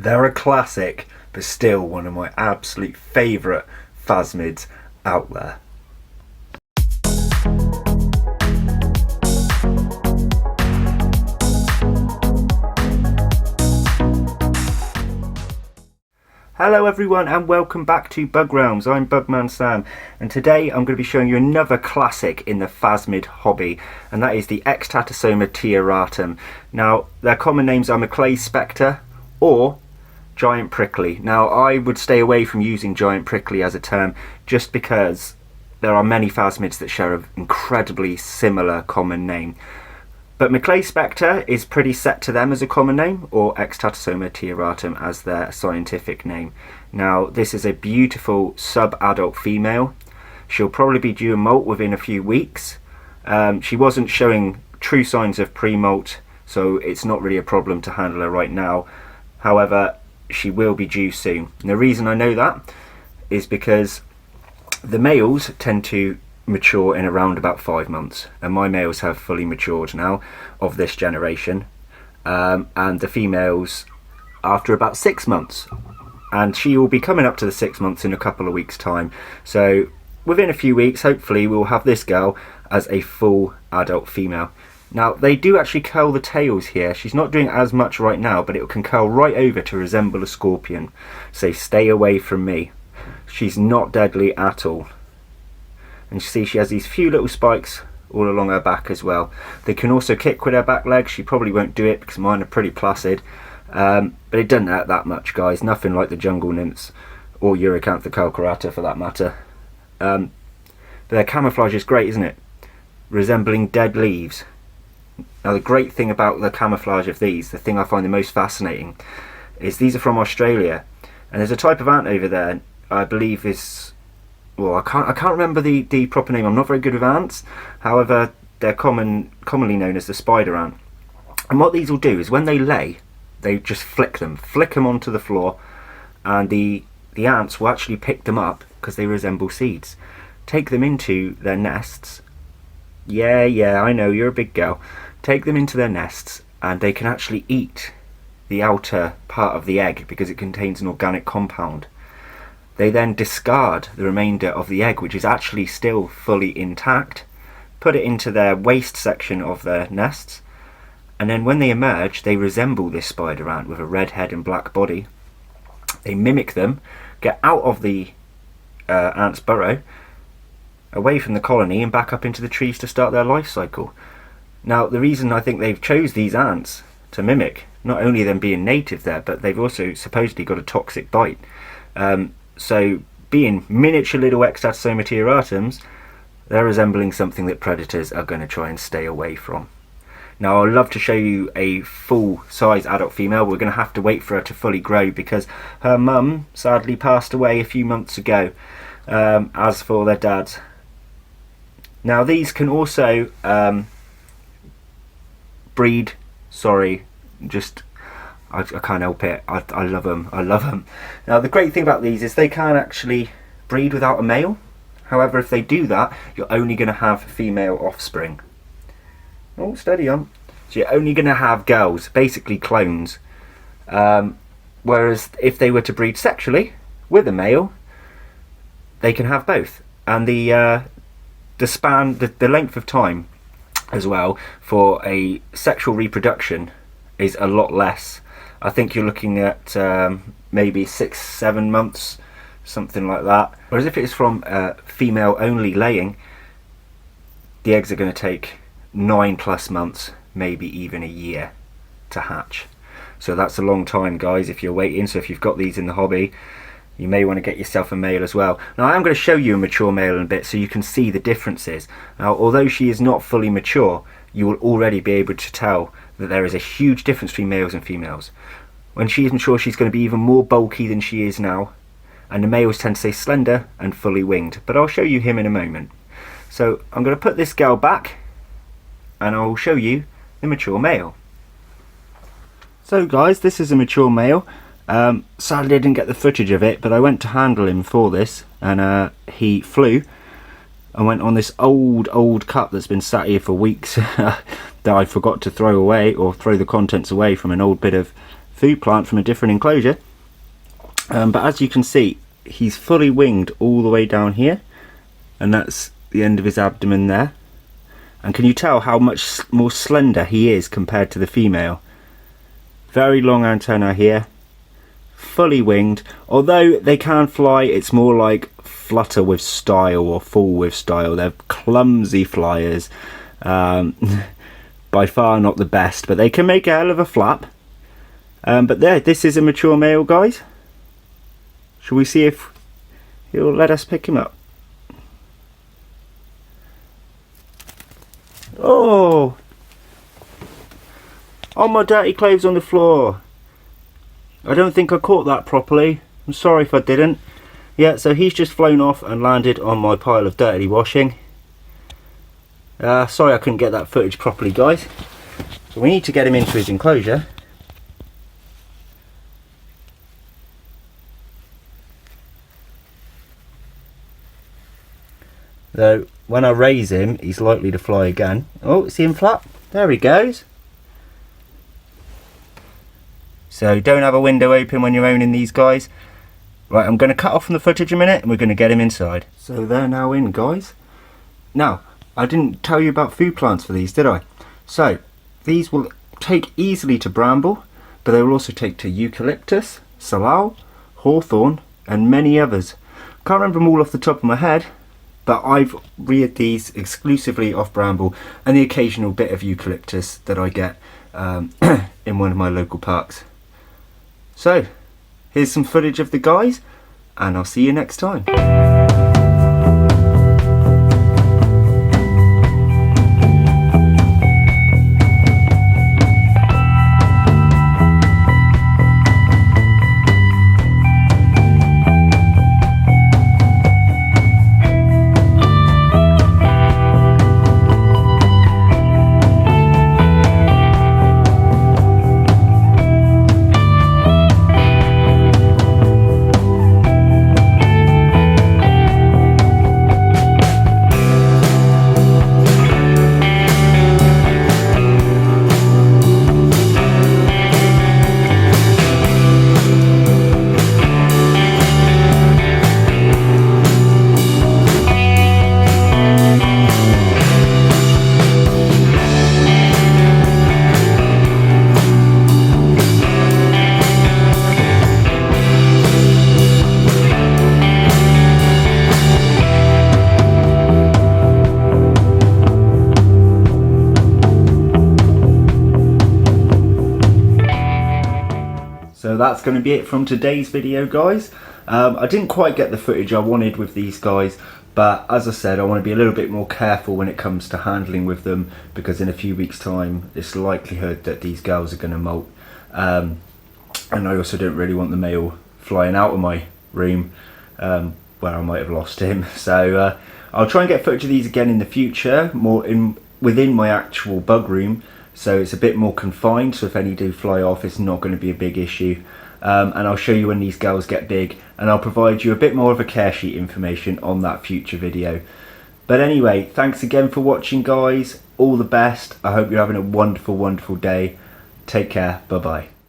They're a classic, but still one of my absolute favourite phasmids out there. Hello everyone and welcome back to Bug Realms. I'm Bugman Sam and today I'm going to be showing you another classic in the phasmid hobby, and that is the Extatosoma tiaratum. Now their common names are Maclay spectre or giant prickly. Now I would stay away from using giant prickly as a term just because there are many phasmids that share an incredibly similar common name. But Maclay spectre is pretty set to them as a common name, or Extatosoma tiaratum as their scientific name. Now this is a beautiful sub-adult female. She'll probably be due a molt within a few weeks. She wasn't showing true signs of pre-molt, so it's not really a problem to handle her right now. However, she will be due soon. And the reason I know that is because the males tend to mature in around about 5 months, and my males have fully matured now of this generation, and the females after about 6 months, and she will be coming up to the 6 months in a couple of weeks time. So within a few weeks hopefully we'll have this girl as a full adult female. Now they do actually curl the tails here. She's not doing as much right now, but it can curl right over to resemble a scorpion, so stay away from me. She's not deadly at all. And you see she has these few little spikes all along her back as well. They can also kick with her back legs. She probably won't do it because mine are pretty placid. But it doesn't hurt that much, guys. Nothing like the jungle nymphs or Uricantha calcarata for that matter. But their camouflage is great, isn't it? Resembling dead leaves. Now the great thing about the camouflage of these, the thing I find the most fascinating, is these are from Australia. And there's a type of ant over there, I believe is... well, I can't remember the proper name. I'm not very good with ants. However, they're commonly known as the spider ant. And what these will do is when they lay, they just flick them onto the floor, and the ants will actually pick them up because they resemble seeds. Take them into their nests. Yeah, I know, you're a big girl. Take them into their nests, and they can actually eat the outer part of the egg because it contains an organic compound. They then discard the remainder of the egg, which is actually still fully intact, put it into their waste section of their nests, and then when they emerge they resemble this spider ant with a red head and black body. They mimic them, get out of the ant's burrow, away from the colony and back up into the trees to start their life cycle. Now the reason I think they've chose these ants to mimic, not only them being native there, but they've also supposedly got a toxic bite. So being miniature little Extatosoma tiaratums, they're resembling something that predators are going to try and stay away from. Now I'd love to show you a full size adult female. We're going to have to wait for her to fully grow because her mum sadly passed away a few months ago, as for their dads. Now these can also breed, I can't help it. I love them. I love them. Now the great thing about these is they can actually breed without a male. However, if they do that, you're only going to have female offspring. Oh, steady on. So you're only going to have girls, basically clones. Whereas if they were to breed sexually with a male, they can have both. And the span, the length of time as well for a sexual reproduction is a lot less. I think you're looking at maybe 6-7 months, something like that. Whereas if it's from female only laying, the eggs are going to take 9+ months, maybe even a year to hatch. So that's a long time, guys, if you're waiting. So if you've got these in the hobby, you may want to get yourself a male as well. Now I am going to show you a mature male in a bit so you can see the differences. Now although she is not fully mature, you will already be able to tell that there is a huge difference between males and females. When she is mature, she's going to be even more bulky than she is now, and the males tend to stay slender and fully winged, but I'll show you him in a moment. So I'm going to put this girl back and I'll show you the mature male. So guys, this is a mature male. Sadly I didn't get the footage of it, but I went to handle him for this, and he flew and went on this old cup that's been sat here for weeks that I forgot to throw away, or throw the contents away from an old bit of food plant from a different enclosure. But as you can see, he's fully winged all the way down here, and that's the end of his abdomen there. And can you tell how much more slender he is compared to the female? Very long antenna here, fully winged. Although they can fly, it's more like flutter with style or fall with style. They're clumsy flyers. By far not the best, but they can make a hell of a flap. But there, this is a mature male, guys. Shall we see if he'll let us pick him up? Oh! On my dirty clothes on the floor. I don't think I caught that properly. I'm sorry if I didn't. Yeah, so he's just flown off and landed on my pile of dirty washing. Sorry I couldn't get that footage properly, guys. So we need to get him into his enclosure. Though when I raise him, he's likely to fly again. Oh, see him flap? There he goes. So don't have a window open when you're owning these guys. Right, I'm going to cut off from the footage a minute and we're going to get him inside. So they're now in, guys. Now, I didn't tell you about food plants for these, did I? So, these will take easily to bramble, but they will also take to eucalyptus, salal, hawthorn, and many others. Can't remember them all off the top of my head, but I've reared these exclusively off bramble and the occasional bit of eucalyptus that I get in one of my local parks. So, here's some footage of the guys, and I'll see you next time. So that's going to be it from today's video, guys. I didn't quite get the footage I wanted with these guys, but as I said, I want to be a little bit more careful when it comes to handling with them, because in a few weeks time it's likelihood that these girls are going to molt, and I also don't really want the male flying out of my room where I might have lost him. So I'll try and get footage of these again in the future, more within my actual bug room, so it's a bit more confined, so if any do fly off it's not going to be a big issue. And I'll show you when these girls get big, and I'll provide you a bit more of a care sheet information on that future video. But anyway, thanks again for watching, guys. All the best. I hope you're having a wonderful day. Take care. Bye bye.